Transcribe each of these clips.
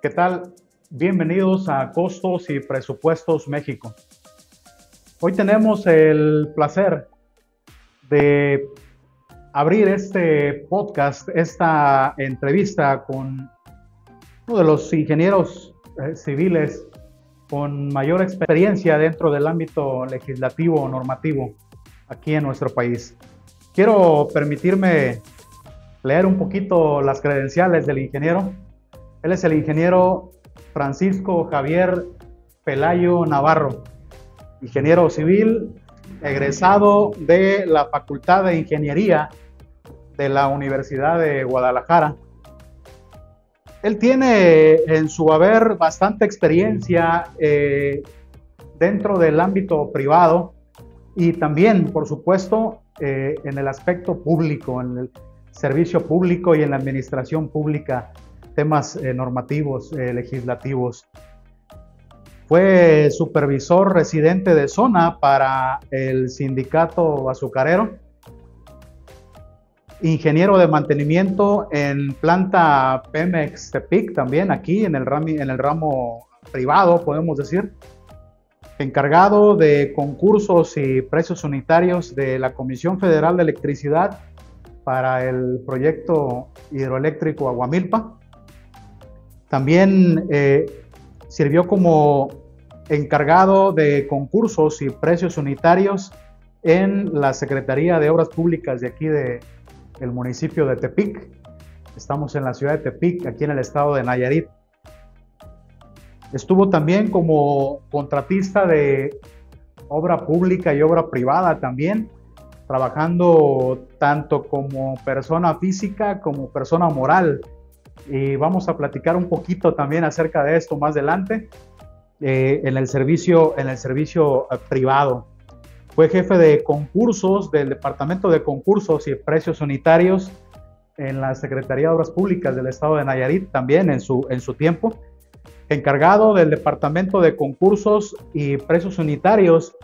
¿Qué tal? Bienvenidos a Costos y Presupuestos México. Hoy tenemos el placer de abrir este podcast, esta entrevista con uno de los ingenieros civiles con mayor experiencia dentro del ámbito legislativo o normativo aquí en nuestro país. Quiero permitirme leer un poquito las credenciales del ingeniero. Él es el ingeniero Francisco Javier Pelayo Navarro, ingeniero civil, egresado de la Facultad de Ingeniería de la Universidad de Guadalajara. Él tiene en su haber bastante experiencia dentro del ámbito privado y también, por supuesto, en el aspecto público, en el servicio público y en la administración pública, temas normativos, legislativos. Fue supervisor residente de zona para el sindicato azucarero, ingeniero de mantenimiento en planta Pemex Tepic, también aquí en el ramo privado, podemos decir, encargado de concursos y precios unitarios de la Comisión Federal de Electricidad para el proyecto hidroeléctrico Aguamilpa. También sirvió como encargado de concursos y precios unitarios en la Secretaría de Obras Públicas de aquí del municipio de Tepic. Estamos en la ciudad de Tepic, aquí en el estado de Nayarit. Estuvo también como contratista de obra pública y obra privada también, trabajando tanto como persona física como persona moral. Y vamos a platicar un poquito también acerca de esto más adelante en el servicio privado. Fue jefe de concursos del Departamento de Concursos y Precios Unitarios en la Secretaría de Obras Públicas del estado de Nayarit también en su tiempo. Encargado del Departamento de Concursos y Precios Unitarios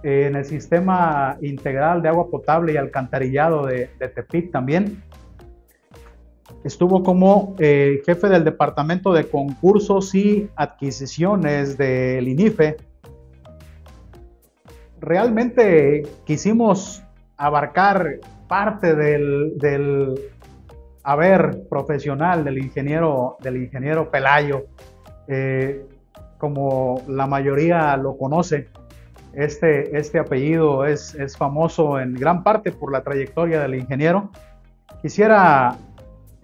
en el Sistema Integral de Agua Potable y Alcantarillado de Tepic también. Estuvo como jefe del Departamento de Concursos y Adquisiciones del INIFE. Realmente quisimos abarcar parte del haber profesional del ingeniero Pelayo, como la mayoría lo conoce. Este apellido es famoso en gran parte por la trayectoria del ingeniero. Quisiera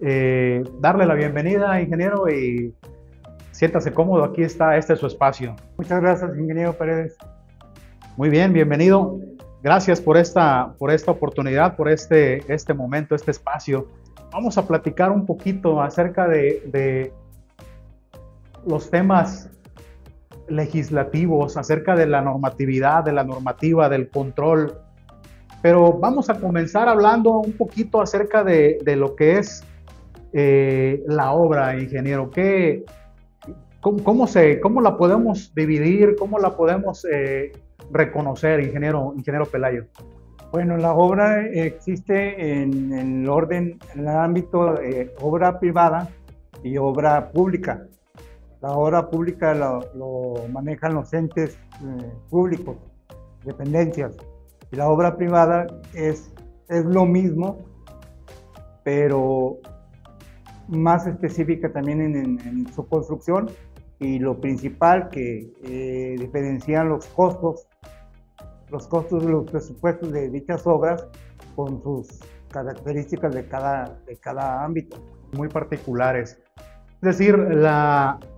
darle la bienvenida, ingeniero, y siéntase cómodo, aquí está, este es su espacio. Muchas gracias, ingeniero Paredes. Muy bien, bienvenido. Gracias por esta oportunidad, por este momento, este espacio. Vamos a platicar un poquito acerca de los temas legislativos, acerca de la normatividad, de la normativa, del control. Pero vamos a comenzar hablando un poquito acerca de lo que es la obra, ingeniero. ¿Cómo la podemos dividir? ¿Cómo la podemos reconocer, ingeniero Pelayo? Bueno, la obra existe en el ámbito de obra privada y obra pública. La obra pública lo manejan los entes públicos, dependencias. Y la obra privada es lo mismo, pero más específica también en su construcción, y lo principal que diferencian los costos de los presupuestos de dichas obras con sus características de cada ámbito. Muy particulares. Es decir,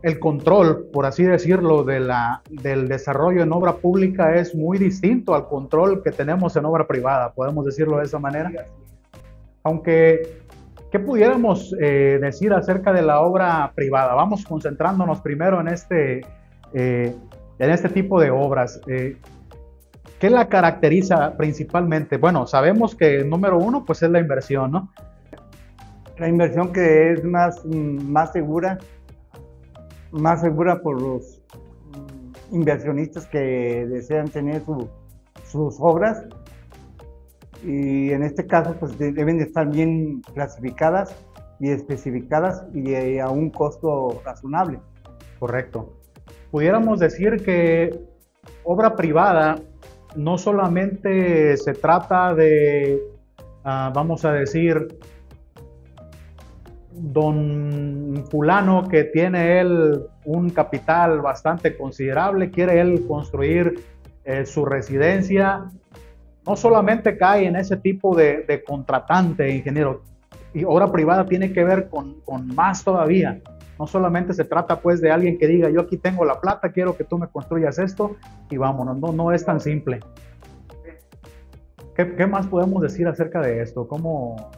el control, por así decirlo, del desarrollo en obra pública es muy distinto al control que tenemos en obra privada, podemos decirlo de esa manera. Aunque, ¿qué pudiéramos decir acerca de la obra privada? Vamos concentrándonos primero en este tipo de obras. ¿Qué la caracteriza principalmente? Bueno, sabemos que número uno, pues es la inversión, ¿no? La inversión que es más segura por los inversionistas que desean tener sus obras, y en este caso pues deben de estar bien clasificadas y especificadas y a un costo razonable. Correcto. Pudiéramos decir que obra privada no solamente se trata de, vamos a decir, don fulano que tiene él un capital bastante considerable, quiere él construir su residencia. No solamente cae en ese tipo de contratante, ingeniero, y obra privada tiene que ver con más todavía. No solamente se trata pues de alguien que diga, yo aquí tengo la plata, quiero que tú me construyas esto y vámonos. No es tan simple. ¿Qué más podemos decir acerca de esto? ¿Cómo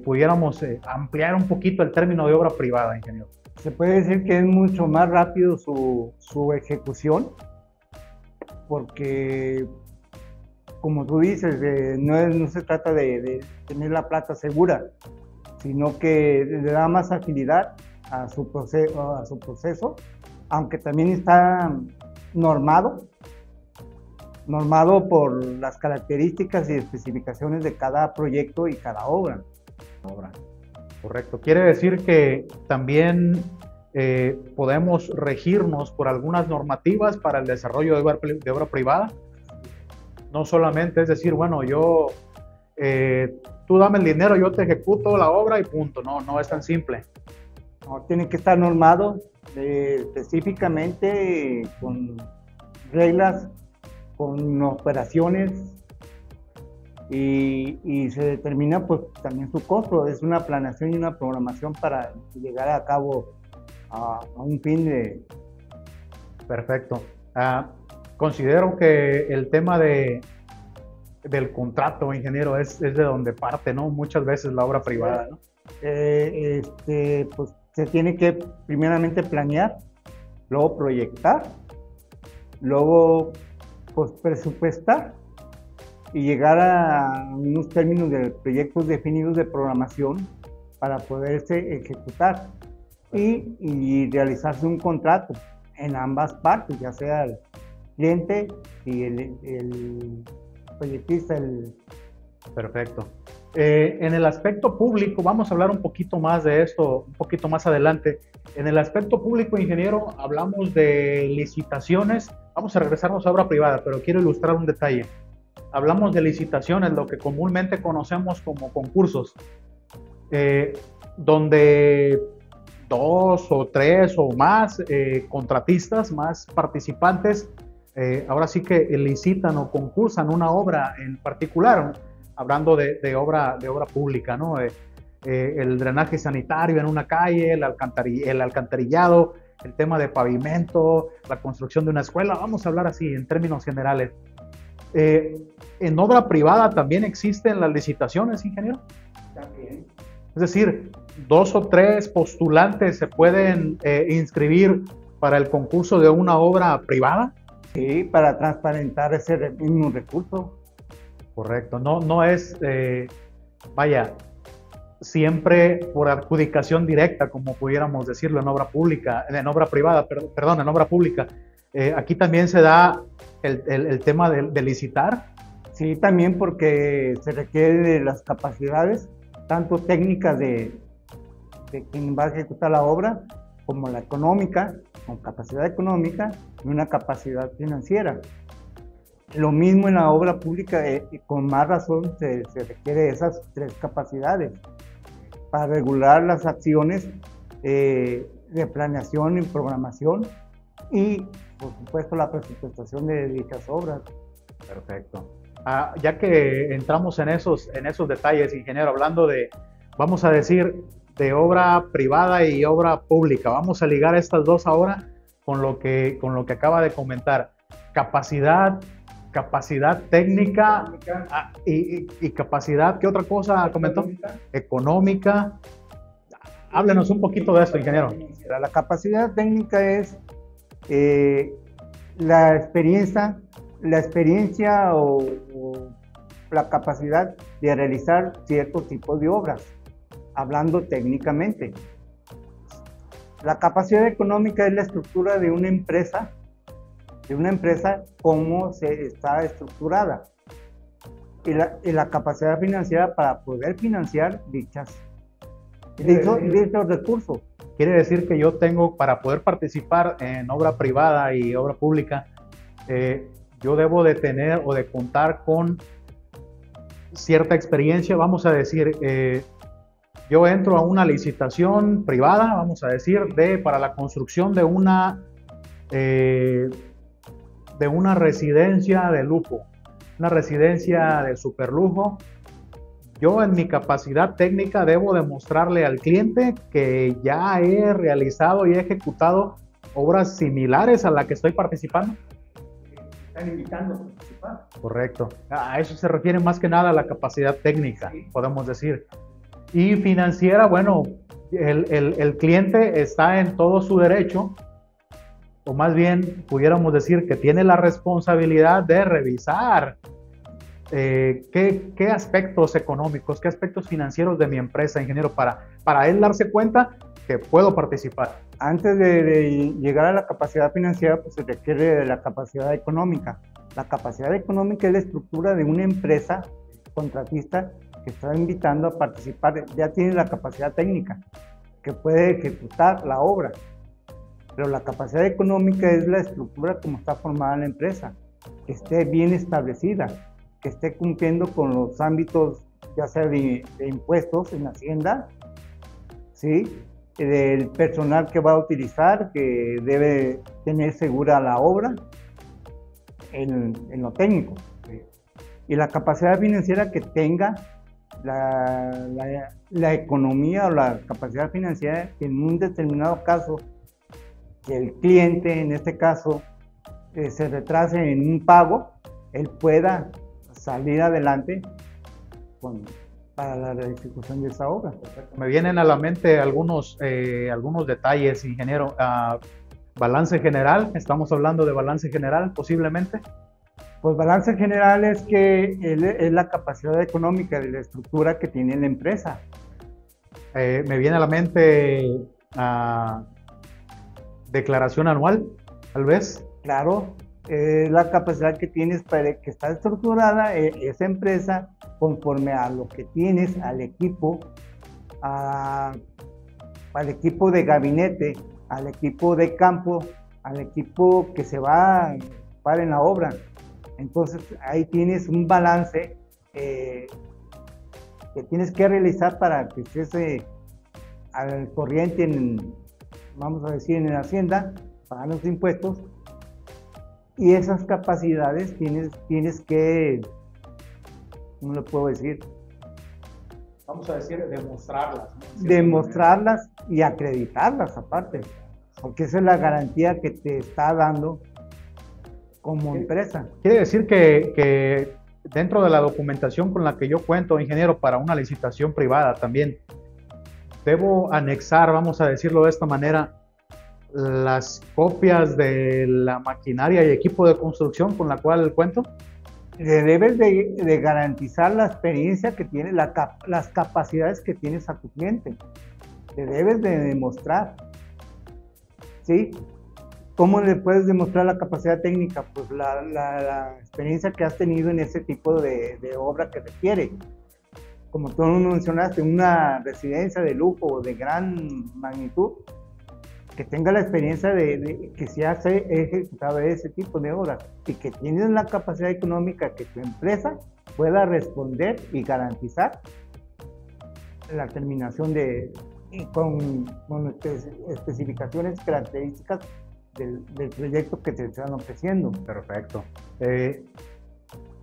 pudiéramos ampliar un poquito el término de obra privada, ingeniero? Se puede decir que es mucho más rápido su ejecución, porque como tú dices, no se trata de tener la plata segura, sino que le da más agilidad a su proceso, aunque también está normado por las características y especificaciones de cada proyecto y cada obra. Correcto. Quiere decir que también podemos regirnos por algunas normativas para el desarrollo de obra privada. No solamente es decir, bueno, tú dame el dinero, yo te ejecuto la obra y punto. No es tan simple. No, tiene que estar normado específicamente con reglas, con operaciones, y se determina pues también su costo. Es una planeación y una programación para llegar a cabo a un fin de... Perfecto. Considero que el tema del contrato, ingeniero, es de donde parte, ¿no? Muchas veces la obra privada, ¿no? Pues se tiene que primeramente planear, luego proyectar, luego pues presupuestar y llegar a unos términos de proyectos definidos de programación para poderse ejecutar y realizarse un contrato en ambas partes, ya sea el cliente y el proyectista. Perfecto. En el aspecto público, vamos a hablar un poquito más de esto, un poquito más adelante. En el aspecto público, ingeniero, hablamos de licitaciones. Vamos a regresarnos a obra privada, pero quiero ilustrar un detalle. Hablamos de licitaciones, lo que comúnmente conocemos como concursos, donde 2 o 3 o más contratistas, más participantes, ahora sí que licitan o concursan una obra en particular, hablando de obra pública, ¿no? El drenaje sanitario en una calle, el alcantarillado, el tema de pavimento, la construcción de una escuela. Vamos a hablar así en términos generales. ¿En obra privada también existen las licitaciones, ingeniero? También. Es decir, 2 o 3 postulantes se pueden inscribir para el concurso de una obra privada. Sí, para transparentar ese mismo recurso. Correcto, no es, siempre por adjudicación directa, como pudiéramos decirlo en obra pública, en obra privada, perdón, en obra pública. Aquí también se da el tema de licitar. Sí, también porque se requiere de las capacidades, tanto técnicas de quien va a ejecutar la obra, como la económica, con capacidad económica y una capacidad financiera. Lo mismo en la obra pública, con más razón se requiere esas 3 capacidades para regular las acciones de planeación y programación y, por supuesto, la presupuestación de dichas obras. Perfecto. Ya que entramos en esos detalles, ingeniero, hablando vamos a decir, de obra privada y obra pública, vamos a ligar estas dos ahora con lo que acaba de comentar. Capacidad técnica y capacidad, ¿qué otra cosa comentó? Económica. Háblenos un poquito de esto, ingeniero. La capacidad técnica es la experiencia la experiencia o la capacidad de realizar ciertos tipos de obras, hablando técnicamente. La capacidad económica es la estructura de una empresa, cómo se está estructurada, y la capacidad financiera para poder financiar dichos recursos. Quiere decir que yo tengo, para poder participar en obra privada y obra pública, yo debo de tener o de contar con cierta experiencia. Vamos a decir, yo entro a una licitación privada, vamos a decir, para la construcción de una residencia de lujo, una residencia de superlujo. Yo, en mi capacidad técnica, debo demostrarle al cliente que ya he realizado y he ejecutado obras similares a la que estoy participando. Están invitando a participar. Correcto. A eso se refiere más que nada a la capacidad técnica, sí, podemos decir. Y financiera, bueno, el cliente está en todo su derecho, o más bien pudiéramos decir que tiene la responsabilidad de revisar qué aspectos económicos, qué aspectos financieros de mi empresa, ingeniero, para él darse cuenta que puedo participar. Antes de llegar a la capacidad financiera, pues se requiere de la capacidad económica. La capacidad económica es la estructura de una empresa contratista que está invitando a participar. Ya tiene la capacidad técnica, que puede ejecutar la obra. Pero la capacidad económica es la estructura como está formada la empresa, que esté bien establecida, que esté cumpliendo con los ámbitos, ya sea de impuestos en Hacienda, ¿sí? Del personal que va a utilizar, que debe tener segura la obra en lo técnico. ¿Sí? Y la capacidad financiera que tenga la economía o la capacidad financiera que en un determinado caso, que el cliente en este caso se retrase en un pago, él pueda salir adelante para la ejecución de esa obra. Me vienen a la mente algunos detalles, ingeniero. Balance general, estamos hablando de balance general posiblemente. Pues balance general es que es la capacidad económica de la estructura que tiene la empresa. Me viene a la mente declaración anual, tal vez. Claro, la capacidad que tienes para que está estructurada esa empresa conforme a lo que tienes, al equipo de gabinete, al equipo de campo, al equipo que se va a ocupar en la obra. Entonces ahí tienes un balance que tienes que realizar para que estés al corriente, vamos a decir, en la Hacienda, pagando los impuestos. Y esas capacidades tienes que, ¿cómo le puedo decir? Vamos a decir, demostrarlas, ¿no? Demostrarlas y acreditarlas aparte, porque esa es la garantía que te está dando como empresa. Quiere decir que dentro de la documentación con la que yo cuento, ingeniero, para una licitación privada también, debo anexar, vamos a decirlo de esta manera, las copias de la maquinaria y equipo de construcción con la cual cuento. Debes de garantizar la experiencia que tiene, las capacidades que tienes a tu cliente. Te debes de demostrar, ¿sí? ¿Cómo le puedes demostrar la capacidad técnica? Pues la experiencia que has tenido en ese tipo de obra que requiere. Como tú mencionaste, una residencia de lujo o de gran magnitud, que tenga la experiencia de que se hace ejecutado ese tipo de obras y que tienes la capacidad económica que tu empresa pueda responder y garantizar la terminación con especificaciones, características del proyecto que te están ofreciendo. Perfecto.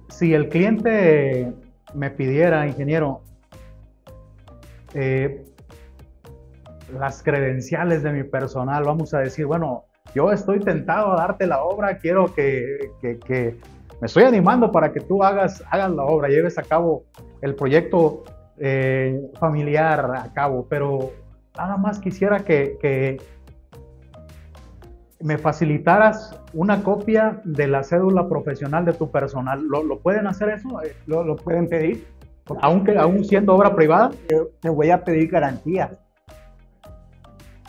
Si el cliente me pidiera, ingeniero, las credenciales de mi personal, vamos a decir, bueno, yo estoy tentado a darte la obra, quiero que me estoy animando para que tú hagas la obra, lleves a cabo el proyecto familiar a cabo, pero nada más quisiera que me facilitaras una copia de la cédula profesional de tu personal. ¿Lo pueden hacer eso? Lo pueden pedir. Aún siendo obra privada. Te voy a pedir garantías.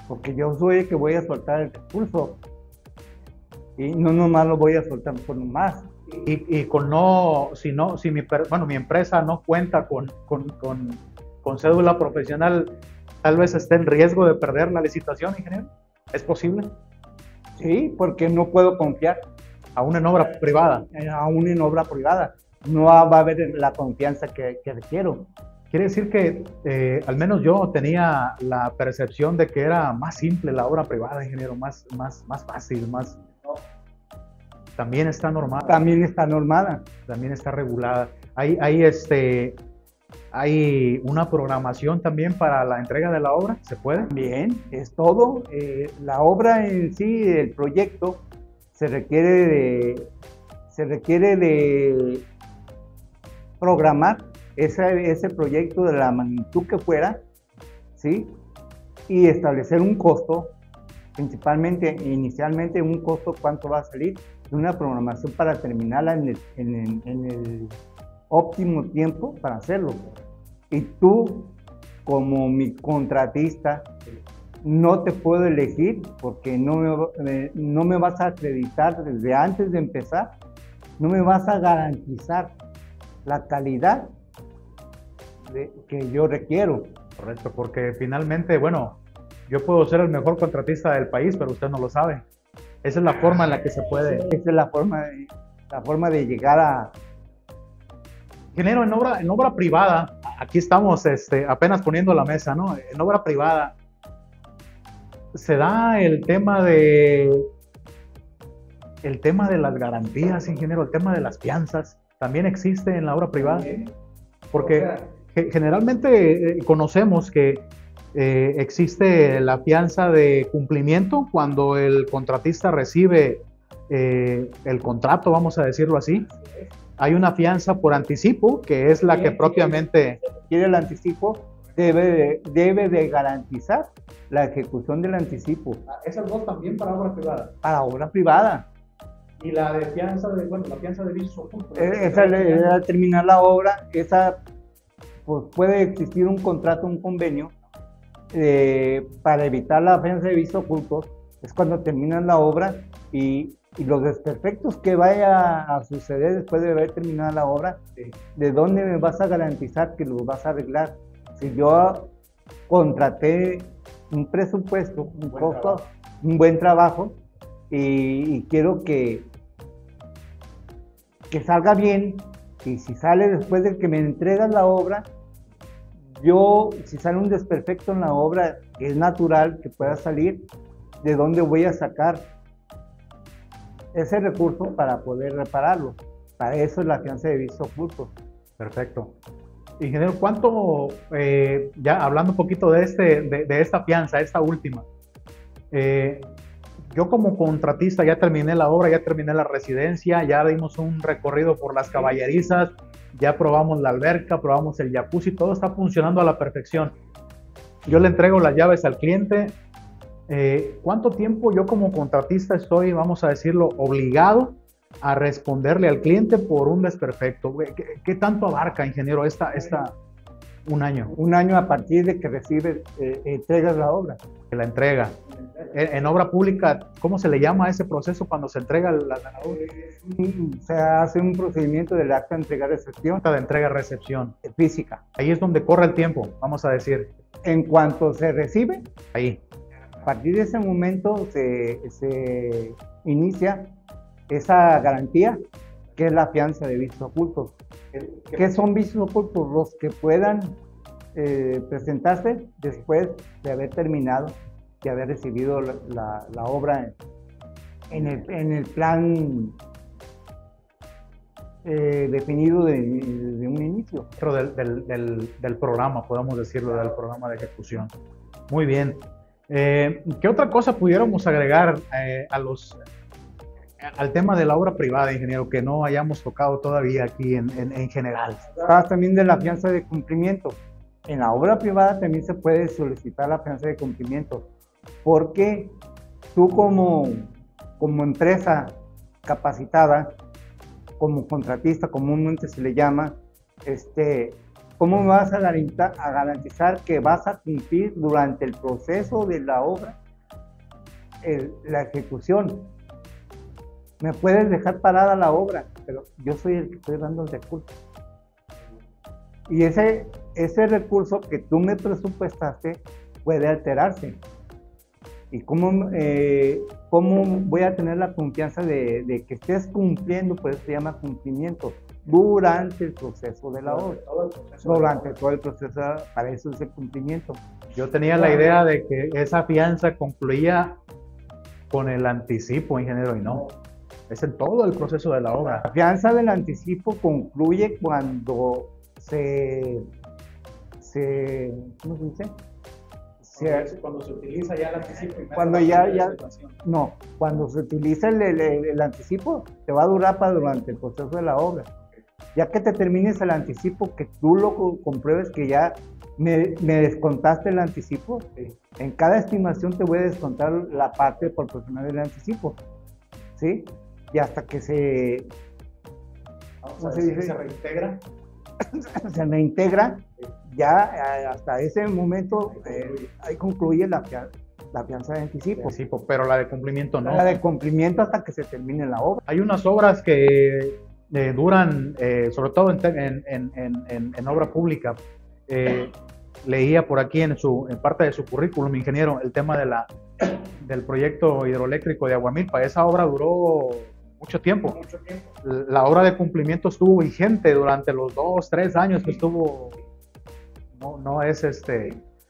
Porque yo soy el que voy a soltar el recurso. Y no nomás lo voy a soltar por nomás. Y si mi empresa no cuenta con cédula profesional, tal vez esté en riesgo de perder la licitación, ingeniero. ¿Es posible? Sí, porque no puedo confiar. Aún en obra privada. Aún en obra privada. No va a haber la confianza que requiero. Quiere decir que al menos yo tenía la percepción de que era más simple la obra privada, ingeniero, más fácil, más... También está normada. También está normada. También está regulada. ¿Hay una programación también para la entrega de la obra? ¿Se puede? Bien, es todo. La obra en sí, el proyecto, se requiere de programar ese proyecto de la magnitud que fuera, ¿sí? Y establecer un costo, principalmente, inicialmente un costo, cuánto va a salir, de una programación para terminarla en el óptimo tiempo para hacerlo. Y tú, como mi contratista, no te puedo elegir porque no me vas a acreditar desde antes de empezar, no me vas a garantizar la calidad que yo requiero. Correcto, porque finalmente, bueno, yo puedo ser el mejor contratista del país, pero usted no lo sabe. Esa es la forma en la que se puede. Esa es la forma de llegar a... Ingeniero, en obra privada, aquí estamos apenas poniendo la mesa, ¿no? En obra privada, se da el tema de las garantías, ingeniero, el tema de las fianzas, ¿también existe en la obra privada? Porque generalmente conocemos que existe la fianza de cumplimiento cuando el contratista recibe el contrato, vamos a decirlo así. Hay una fianza por anticipo, que es la que propiamente... Quiere el anticipo, debe de garantizar la ejecución del anticipo. ¿Esas dos también para obra privada? Para obra privada. Y la de fianza la fianza de viso oculto. Esa, al terminar la obra, esa, pues puede existir un contrato, un convenio, para evitar la fianza de viso oculto. Es cuando terminan la obra y los desperfectos que vaya a suceder después de haber terminado la obra, ¿de dónde me vas a garantizar que los vas a arreglar? Si yo contraté un presupuesto, un costo, un buen trabajo, y quiero que salga bien, y si sale después de que me entregas la obra, si sale un desperfecto en la obra, que es natural que pueda salir, ¿de dónde voy a sacar ese recurso para poder repararlo? Para eso es la fianza de viso oculto. Perfecto. Ingeniero, ¿cuánto, ya hablando un poquito de esta fianza, esta última, yo como contratista ya terminé la obra, ya terminé la residencia, ya dimos un recorrido por las caballerizas, ya probamos la alberca, probamos el jacuzzi, todo está funcionando a la perfección. Yo le entrego las llaves al cliente. ¿Cuánto tiempo yo como contratista estoy, vamos a decirlo, obligado a responderle al cliente por un desperfecto? ¿Qué tanto abarca, ingeniero, un año? Un año a partir de que recibes, entregas la obra. Que la entrega. En obra pública, ¿cómo se le llama a ese proceso cuando se entrega la obra? Se hace un procedimiento del acta de entrega-recepción. Acta de entrega-recepción. Física. Ahí es donde corre el tiempo, vamos a decir. En cuanto se recibe, ahí. A partir de ese momento se inicia esa garantía, que es la fianza de visos ocultos. ¿Qué son visos ocultos? Los que puedan presentarse después de haber terminado, de haber recibido la obra en el plan definido de un inicio. Dentro del programa, podemos decirlo, del programa de ejecución. Muy bien. ¿Qué otra cosa pudiéramos agregar al tema de la obra privada, ingeniero, que no hayamos tocado todavía aquí en general? También de la fianza de cumplimiento. En la obra privada también se puede solicitar la fianza de cumplimiento, porque tú como como empresa capacitada, como contratista, comúnmente se le llama, ¿cómo me vas a garantizar que vas a cumplir durante el proceso de la obra la ejecución? Me puedes dejar parada la obra, pero yo soy el que estoy dando el recurso. Y ese recurso que tú me presupuestaste puede alterarse. ¿Y cómo voy a tener la confianza de que estés cumpliendo? Por eso se llama cumplimiento, durante el proceso de la obra. Durante todo el proceso, para eso es el cumplimiento. Yo tenía la idea de que esa fianza concluía con el anticipo, ingeniero, y no. Es en todo el proceso de la obra. La fianza del anticipo concluye cuando ¿cómo se dice? Cuando se utiliza ya el anticipo. Cuando se utiliza el anticipo, te va a durar durante el proceso de la obra. Ya que te termines el anticipo, que tú lo compruebes que ya me descontaste el anticipo, en cada estimación te voy a descontar la parte proporcional del anticipo, ¿sí? Y hasta que se reintegra. Se reintegra, ya hasta ese momento ahí concluye la fianza de anticipo. Pero la de cumplimiento no. La de cumplimiento hasta que se termine la obra. Hay unas obras que duran, sobre todo en obra pública. Leía por aquí en parte de su currículum, ingeniero, el tema del proyecto hidroeléctrico de Aguamilpa. Esa obra duró mucho tiempo. La obra de cumplimiento estuvo vigente durante los 2, 3 años que estuvo, no es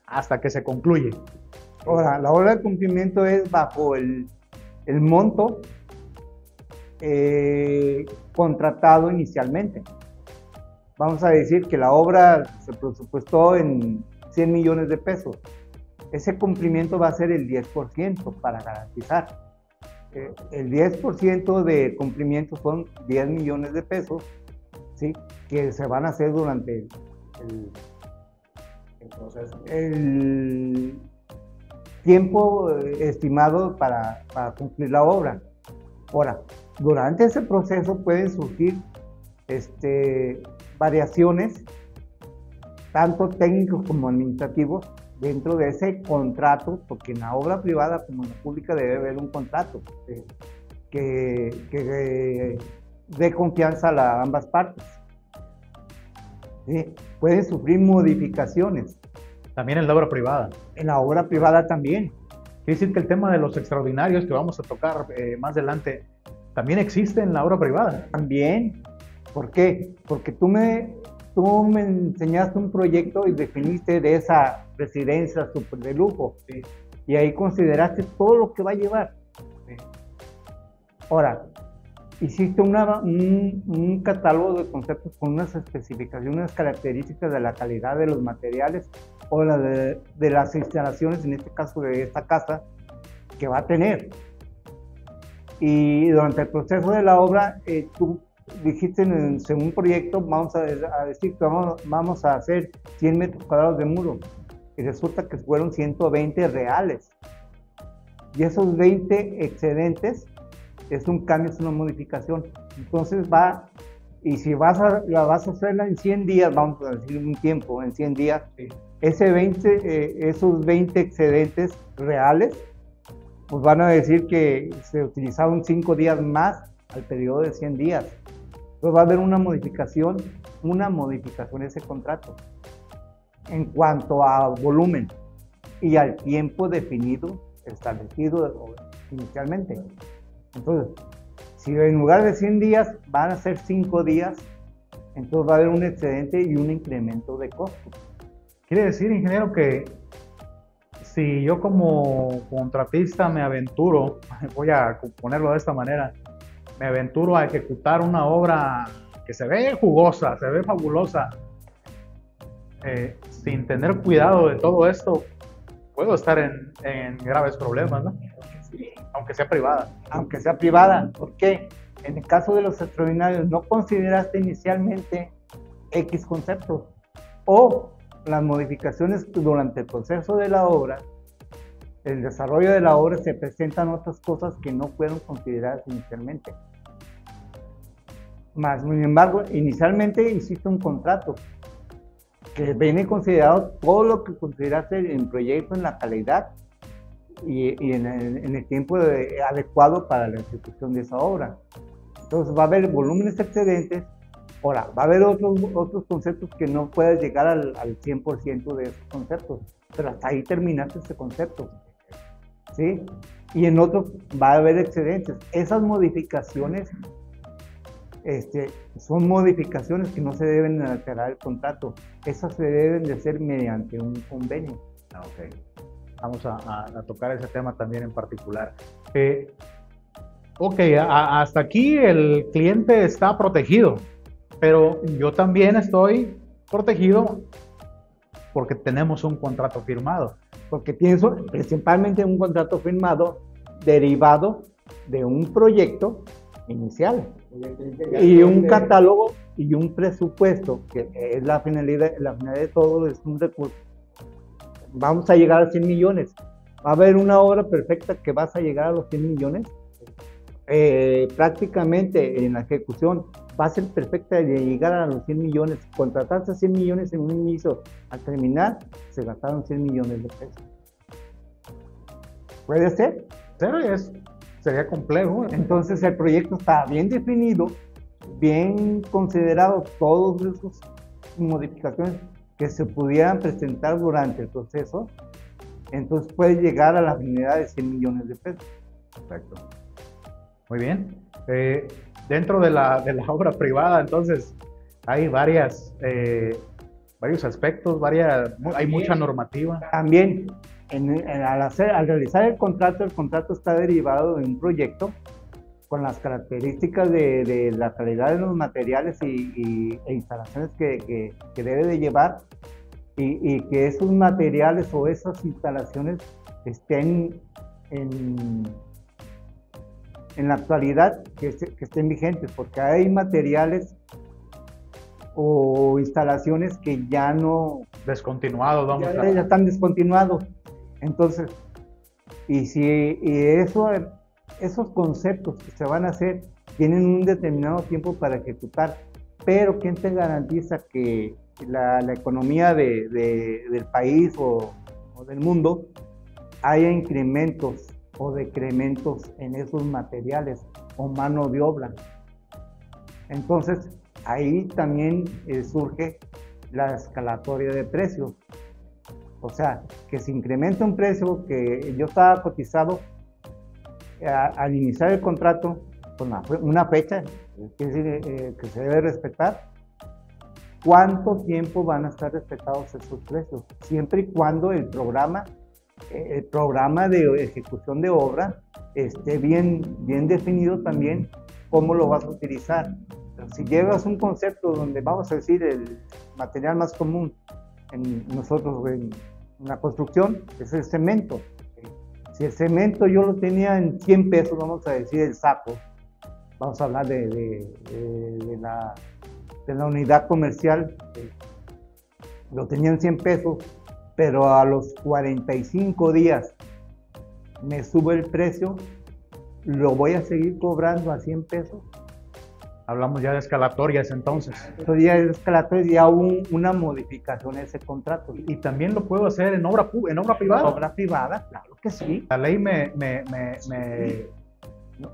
hasta que se concluye. Ahora, la obra de cumplimiento es bajo el monto contratado inicialmente. Vamos a decir que la obra se presupuestó en 100 millones de pesos. Ese cumplimiento va a ser el 10% para garantizar. El 10% de cumplimiento son 10 millones de pesos, ¿sí? Que se van a hacer durante el tiempo estimado para cumplir la obra. Ahora, durante ese proceso pueden surgir variaciones, tanto técnicos como administrativos, dentro de ese contrato, porque en la obra privada como en la pública debe haber un contrato que dé confianza a ambas partes. ¿Sí? Pueden sufrir modificaciones. También en la obra privada. En la obra privada también. Quiere decir que el tema de los extraordinarios que vamos a tocar más adelante también existe en la obra privada. También. ¿Por qué? Porque tú me enseñaste un proyecto y definiste de esa residencia súper de lujo. Sí. Y ahí consideraste todo lo que va a llevar. Sí. Ahora, hiciste un catálogo de conceptos con unas especificaciones, unas características de la calidad de los materiales o de las instalaciones, en este caso de esta casa, que va a tener. Y durante el proceso de la obra, tú dijiste según un proyecto, vamos a decir que vamos a hacer 100 metros cuadrados de muro, y resulta que fueron 120 reales. Y esos 20 excedentes es un cambio, es una modificación. Entonces y si la vas a hacerla en 100 días, vamos a decir un tiempo, en 100 días, sí. Esos 20 excedentes reales, pues van a decir que se utilizaron 5 días más al periodo de 100 días. Entonces va a haber una modificación en ese contrato en cuanto a volumen y al tiempo definido, establecido inicialmente. Entonces, si en lugar de 100 días van a ser 5 días, entonces va a haber un excedente y un incremento de costo. Quiere decir, ingeniero, que si yo como contratista me aventuro, voy a ponerlo de esta manera, me aventuro a ejecutar una obra que se ve jugosa, se ve fabulosa, sin tener cuidado de todo esto, puedo estar en graves problemas, ¿no? Sí. Aunque sea privada. Aunque sea privada. ¿Por qué? En el caso de los extraordinarios, no consideraste inicialmente X conceptos o las modificaciones durante el proceso de la obra el desarrollo de la obra se presentan otras cosas que no fueron consideradas inicialmente. Más, sin embargo, inicialmente hiciste un contrato que viene considerado todo lo que consideraste en proyecto, en la calidad y en el tiempo adecuado para la ejecución de esa obra. Entonces va a haber volúmenes excedentes. Ahora, va a haber otros conceptos que no puedes llegar al 100% de esos conceptos, pero hasta ahí terminaste ese concepto, ¿sí? Y en otros va a haber excedentes. Esas modificaciones son modificaciones que no se deben alterar el contrato. Esas se deben de hacer mediante un convenio. Ok. Vamos a tocar ese tema también en particular. Ok, hasta aquí el cliente está protegido, pero yo también estoy protegido porque tenemos un contrato firmado. Porque pienso principalmente en un contrato firmado derivado de un proyecto inicial y un catálogo y un presupuesto, que es la finalidad de todo, es un recurso. Vamos a llegar a 100 millones. Va a haber una obra perfecta que vas a llegar a los 100 millones. Prácticamente en la ejecución va a ser perfecta de llegar a los 100 millones. Contrataste 100 millones en un inicio, al terminar se gastaron 100 millones de pesos. ¿Puede ser? Sería complejo. Entonces el proyecto está bien definido, bien considerado, todas esas modificaciones que se pudieran presentar durante el proceso, entonces puede llegar a la finalidad de 100 millones de pesos. Perfecto. Muy bien. Dentro de la obra privada, entonces, hay varios aspectos, hay mucha normativa. También, al realizar el contrato está derivado de un proyecto con las características de la calidad de los materiales e instalaciones que debe de llevar y que esos materiales o esas instalaciones estén en la actualidad, que estén vigentes, porque hay materiales o instalaciones que ya no... Descontinuados, ya están descontinuados. Entonces, esos conceptos que se van a hacer tienen un determinado tiempo para ejecutar, pero ¿quién te garantiza que la economía del país o del mundo haya incrementos o decrementos en esos materiales o mano de obra? Entonces, ahí también surge la escalatoria de precios. O sea, que se incrementa un precio que yo estaba cotizado al iniciar el contrato con una fecha que se debe respetar. ¿Cuánto tiempo van a estar respetados esos precios? Siempre y cuando el programa de ejecución de obra esté bien definido también, cómo lo vas a utilizar. Pero si llevas un concepto donde, vamos a decir, el material más común nosotros en la construcción es el cemento. Si el cemento yo lo tenía en 100 pesos, vamos a decir el saco, vamos a hablar de la unidad comercial, lo tenía en 100 pesos, pero a los 45 días me sube el precio, ¿lo voy a seguir cobrando a 100 pesos? Hablamos ya de escalatorias entonces. Eso ya es escalatoria, ya hubo una modificación en ese contrato. ¿Y también lo puedo hacer en obra privada? Obra privada, claro que sí. La ley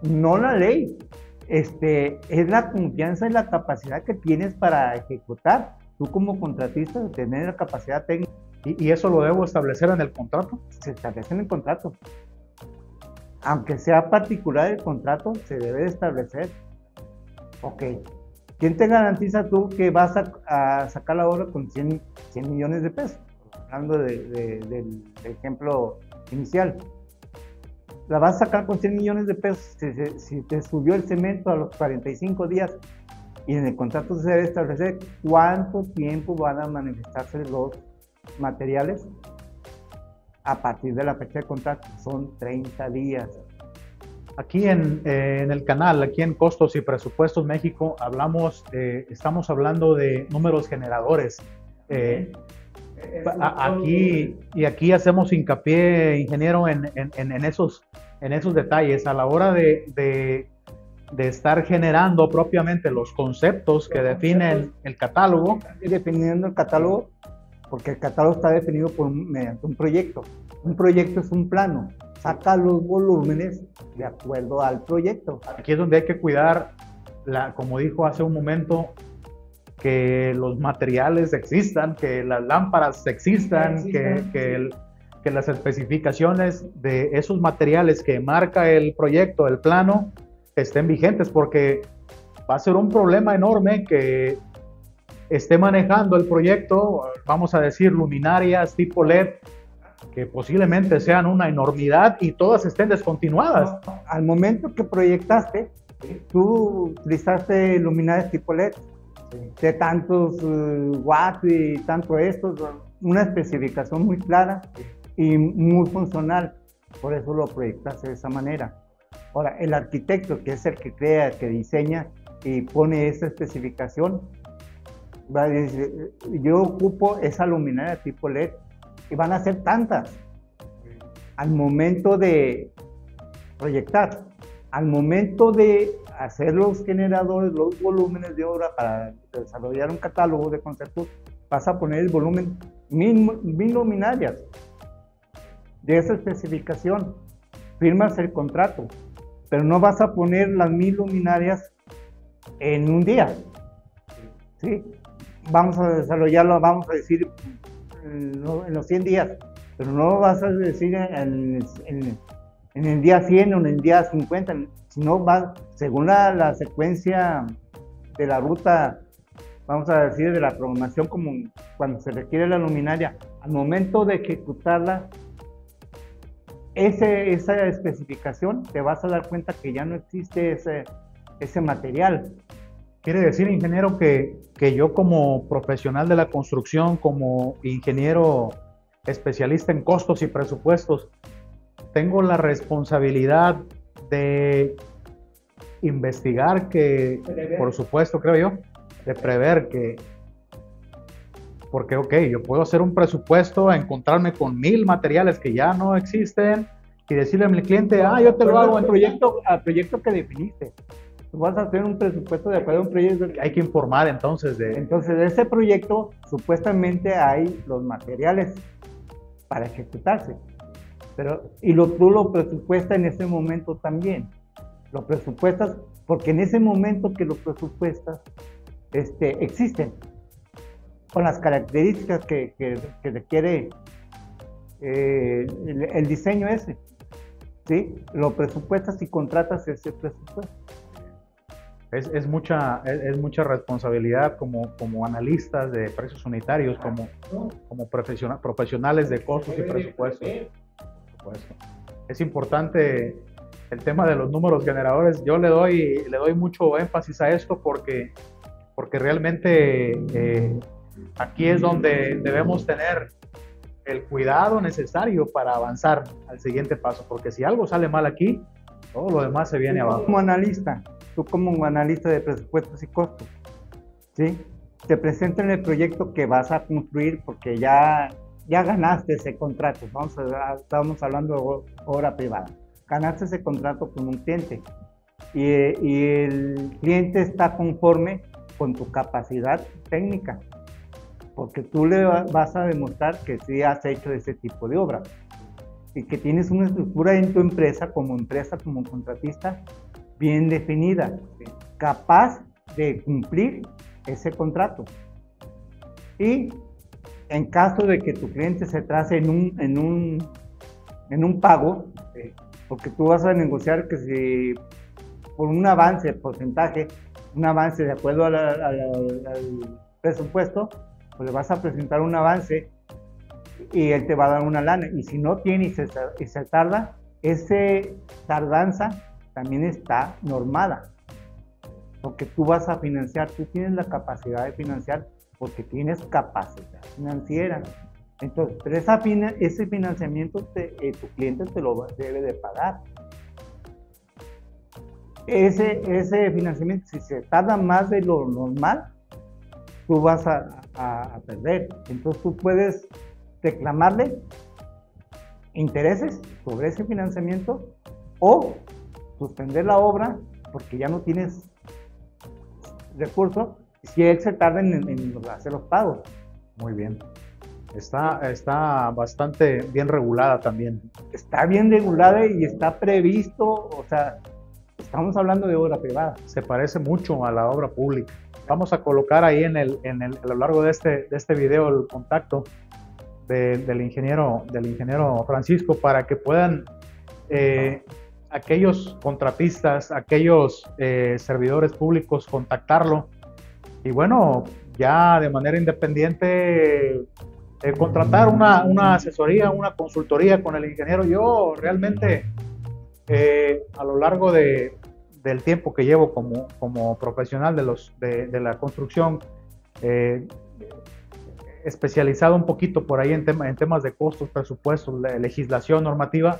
No la ley, es la confianza y la capacidad que tienes para ejecutar. Tú como contratista de tener la capacidad técnica. ¿Y eso lo debo establecer en el contrato? Se establece en el contrato. Aunque sea particular el contrato, se debe de establecer. Ok, ¿quién te garantiza tú que vas a sacar la obra con 100 millones de pesos? Hablando del ejemplo inicial. La vas a sacar con 100 millones de pesos si te subió el cemento a los 45 días, y en el contrato se debe establecer cuánto tiempo van a manifestarse los materiales a partir de la fecha de contrato. Son 30 días. Aquí en el canal, aquí en Costos y Presupuestos México, estamos hablando de números generadores. Aquí hacemos hincapié, ingeniero, en esos detalles a la hora de estar generando propiamente los conceptos que definen el catálogo. Definiendo el catálogo, porque el catálogo está definido mediante un proyecto. Un proyecto es un plano, saca los volúmenes de acuerdo al proyecto. Aquí es donde hay que cuidar, como dijo hace un momento, que los materiales existan, que las lámparas existan, que las especificaciones de esos materiales que marca el proyecto, el plano, estén vigentes, porque va a ser un problema enorme que esté manejando el proyecto, vamos a decir, luminarias tipo LED, que posiblemente sean una enormidad y todas estén descontinuadas. Al momento que proyectaste, tú utilizaste luminarias tipo LED, de tantos watts y tanto esto, una especificación muy clara y muy funcional, por eso lo proyectaste de esa manera. Ahora, el arquitecto, que es el que crea, que diseña y pone esa especificación, va a decir, yo ocupo esa luminaria tipo LED y van a ser tantas. Al momento de proyectar, al momento de hacer los generadores, los volúmenes de obra para desarrollar un catálogo de conceptos, vas a poner el volumen 1000 luminarias de esa especificación, firmas el contrato, pero no vas a poner las 1000 luminarias en un día, ¿sí? Vamos a desarrollarlo, vamos a decir, en los 100 días, pero no vas a decir en el día 100 o en el día 50, sino va según la secuencia de la ruta, vamos a decir, de la programación, como cuando se requiere la luminaria, al momento de ejecutarla, esa especificación, te vas a dar cuenta que ya no existe ese material. Quiere decir, ingeniero, que yo como profesional de la construcción, como ingeniero especialista en costos y presupuestos, tengo la responsabilidad de investigar por supuesto, creo yo, de prever porque, ok, yo puedo hacer un presupuesto, encontrarme con 1000 materiales que ya no existen y decirle a mi cliente, yo te lo hago en proyecto que definiste. Tú vas a hacer un presupuesto de acuerdo a un proyecto. Hay que informar entonces Entonces, de ese proyecto, supuestamente hay los materiales para ejecutarse. Tú lo presupuestas en ese momento también. Lo presupuestas porque en ese momento que lo presupuestas, existen con las características que requiere el diseño ese, ¿sí? Lo presupuestas y contratas ese presupuesto. Es mucha responsabilidad como analistas de precios unitarios, como profesionales de costos y presupuestos. Es importante el tema de los números generadores. Yo le doy mucho énfasis a esto porque realmente aquí es donde debemos tener el cuidado necesario para avanzar al siguiente paso, porque si algo sale mal aquí, todo lo demás se viene abajo. Tú como analista de presupuestos y costos, ¿sí? Te presentan el proyecto que vas a construir porque ya ganaste ese contrato. Estamos hablando de obra privada. Ganaste ese contrato con un cliente y el cliente está conforme con tu capacidad técnica, porque tú le vas a demostrar que sí has hecho ese tipo de obra y que tienes una estructura en tu empresa como contratista bien definida, capaz de cumplir ese contrato. Y en caso de que tu cliente se atrase en un pago, porque tú vas a negociar que si por un avance, porcentaje, un avance de acuerdo al presupuesto, pues le vas a presentar un avance y él te va a dar una lana. Y si no tiene y se tarda, ese tardanza también está normada, porque tú vas a financiar, tú tienes la capacidad de financiar porque tienes capacidad financiera. Entonces, pero ese financiamiento tu cliente te lo debe de pagar. Ese financiamiento, si se tarda más de lo normal, tú vas a perder. Entonces tú puedes reclamarle intereses sobre ese financiamiento o suspender la obra porque ya no tienes recursos si él se tarda en hacer los pagos. Muy bien. Está bastante bien regulada también. Está bien regulada y está previsto, o sea, estamos hablando de obra privada. Se parece mucho a la obra pública. Vamos a colocar ahí a lo largo de este video el contacto del ingeniero Francisco para que puedan aquellos contratistas, aquellos servidores públicos contactarlo y bueno, ya de manera independiente contratar una asesoría, una consultoría con el ingeniero. Yo realmente a lo largo del tiempo que llevo como profesional de la construcción, especializado un poquito por ahí en temas de costos, presupuestos, legislación, normativa,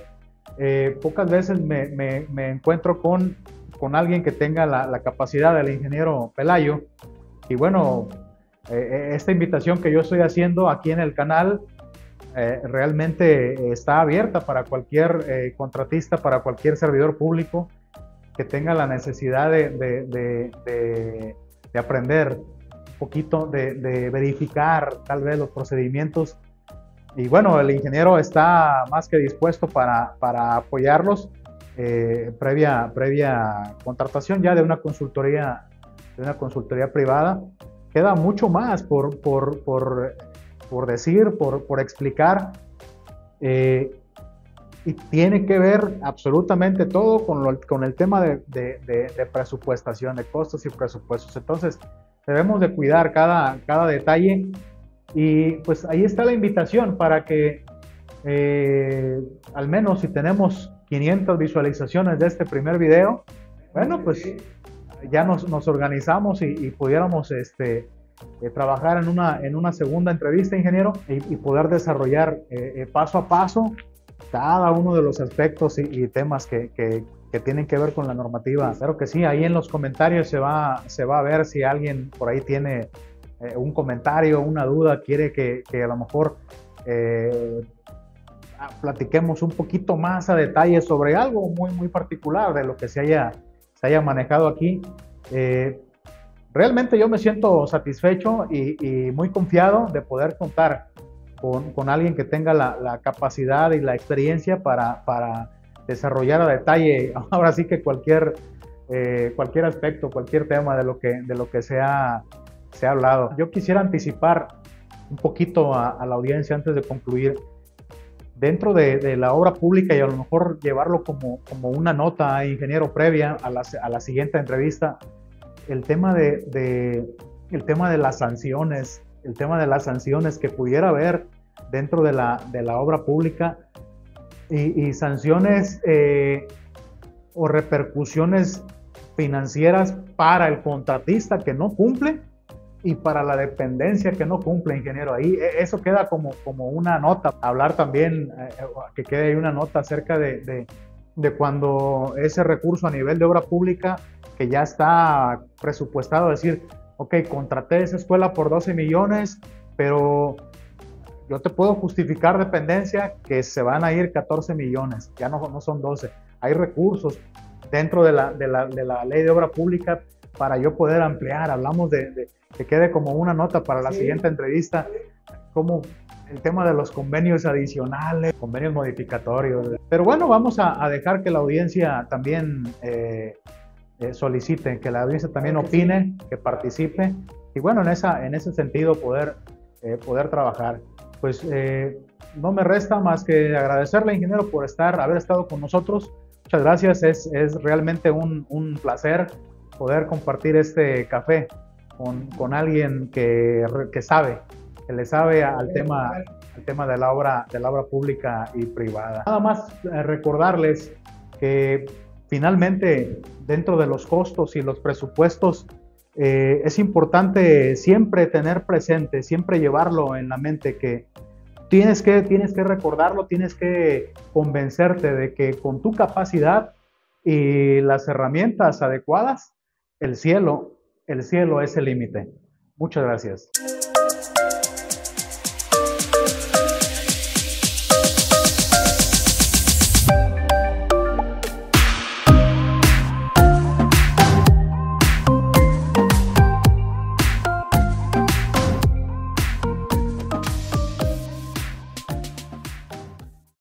pocas veces me encuentro con alguien que tenga la capacidad del ingeniero Pelayo. Y bueno, esta invitación que yo estoy haciendo aquí en el canal realmente está abierta para cualquier contratista, para cualquier servidor público que tenga la necesidad de aprender un poquito, de verificar tal vez los procedimientos. Y bueno, el ingeniero está más que dispuesto para apoyarlos previa contratación ya de una consultoría privada. Queda mucho más por decir, por explicar, y tiene que ver absolutamente todo con el tema de presupuestación, de costos y presupuestos. Entonces, debemos de cuidar cada detalle y pues ahí está la invitación para que al menos si tenemos 500 visualizaciones de este primer video, bueno, pues ya nos organizamos y pudiéramos trabajar en una segunda entrevista, ingeniero, y poder desarrollar paso a paso cada uno de los aspectos y temas que tienen que ver con la normativa. Claro que sí, ahí en los comentarios se va a ver si alguien por ahí tiene un comentario, una duda, quiere que a lo mejor platiquemos un poquito más a detalle sobre algo muy particular de lo que se haya manejado aquí. Realmente yo me siento satisfecho y muy confiado de poder contar con alguien que tenga la capacidad y la experiencia para desarrollar a detalle, ahora sí que cualquier aspecto, cualquier tema de lo que se ha hablado. Yo quisiera anticipar un poquito a la audiencia antes de concluir. Dentro de la obra pública y a lo mejor llevarlo como una nota, ingeniero, previa a la siguiente entrevista, el tema de las sanciones, que pudiera haber dentro de la obra pública y sanciones o repercusiones financieras para el contratista que no cumple y para la dependencia que no cumple, ingeniero. Ahí eso queda como una nota. Hablar también, que quede ahí una nota acerca de cuando ese recurso a nivel de obra pública que ya está presupuestado, decir, ok, contraté esa escuela por 12 millones, pero yo te puedo justificar dependencia que se van a ir 14 millones, ya no son 12. Hay recursos dentro de la ley de obra pública para yo poder ampliar. Hablamos de que quede como una nota para la siguiente entrevista, como el tema de los convenios adicionales, convenios modificatorios. Pero bueno, vamos a dejar que la audiencia también solicite, que la audiencia también opine, que participe, y bueno, en ese sentido poder trabajar. Pues no me resta más que agradecerle, ingeniero, por haber estado con nosotros. Muchas gracias, es realmente un placer poder compartir este café con alguien que le sabe al tema de la obra pública y privada. Nada más recordarles que finalmente dentro de los costos y los presupuestos es importante siempre tener presente, siempre llevarlo en la mente, que tienes que recordarlo, tienes que convencerte de que con tu capacidad y las herramientas adecuadas, el cielo es el límite. Muchas gracias.